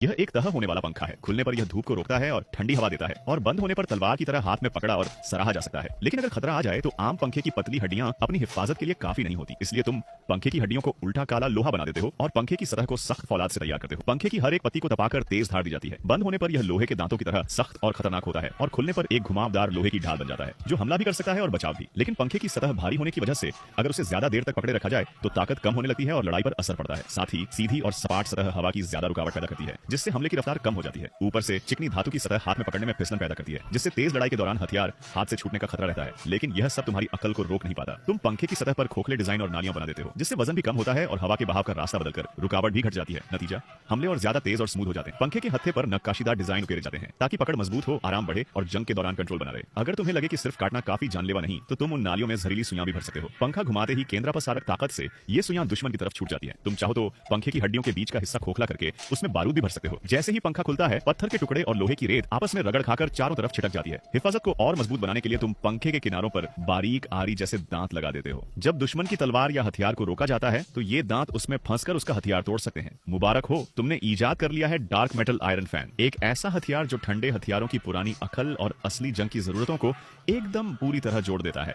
यह एक तह होने वाला पंखा है। खुलने पर यह धूप को रोकता है और ठंडी हवा देता है, और बंद होने पर तलवार की तरह हाथ में पकड़ा और सराहा जा सकता है। लेकिन अगर खतरा आ जाए तो आम पंखे की पतली हड्डियां अपनी हिफाजत के लिए काफी नहीं होती। इसलिए तुम पंखे की हड्डियों को उल्टा काला लोहा बना देते हो और पंखे की सतह को सख्त फौलाद से तैयार करते हो। पंखे की हर एक पत्ती को तपाकर तेज धार दी जाती है। बंद होने पर यह लोहे के दांतों की तरह सख्त और खतरनाक होता है, और खुलने पर एक घुमावदार लोहे की ढाल बन जाता है जो हमला भी कर सकता है और बचाव भी। लेकिन पंखे की सतह भारी होने की वजह से अगर उसे ज्यादा देर तक पकड़े रखा जाए तो ताकत कम होने लगती है और लड़ाई पर असर पड़ता है। साथ ही सीधी और सपाट सतह हवा की ज्यादा रुकावट पैदा करती है, जिससे हमले की रफ्तार कम हो जाती है। ऊपर से चिकनी धातु की सतह हाथ में पकड़ने में फिसलन पैदा करती है, जिससे तेज लड़ाई के दौरान हथियार हाथ से छूटने का खतरा रहता है। लेकिन यह सब तुम्हारी अकल को रोक नहीं पाता। तुम पंखे की सतह पर खोखले डिजाइन और नालियां बना देते हो, जिससे वजन भी कम होता है और हवा के बहाव का रास्ता बदलकर रुकावट भी घट जाती है। नतीजा, हमले और ज्यादा तेज और स्मूथ हो जाते हैं। पंखे के हत्थे पर नक्काशीदार डिजाइन उकेरे जाते हैं ताकि पकड़ मजबूत हो, आराम बढ़े और जंग के दौरान कंट्रोल बना रहे। अगर तुम्हें लगे कि सिर्फ काटना काफी जानलेवा नहीं, तो तुम उन नालियों में जहरीली सुइयां भी भर सकते हो। पंखा घुमाते ही केंद्रापसारक ताकत से ये सुइयां दुश्मन की तरफ छूट जाती है। तुम चाहो तो पंखे की हड्डियों के बीच का हिस्सा खोखला करके उसमें बारूद भी भर सकते हो। जैसे ही पंखा खुलता है, पत्थर के टुकड़े और लोहे की रेत आपस में रगड़ खाकर चारों तरफ छिटक जाती है। हिफाजत को और मजबूत बनाने के लिए तुम पंखे के किनारों पर बारीक आरी जैसे दांत लगा देते हो। जब दुश्मन की तलवार या हथियार को रोका जाता है तो ये दांत उसमें फंसकर उसका हथियार तोड़ सकते हैं। मुबारक हो, तुमने ईजाद कर लिया है डार्क मेटल आयरन फैन, एक ऐसा हथियार जो ठंडे हथियारों की पुरानी अकल और असली जंग की जरूरतों को एकदम पूरी तरह जोड़ देता है।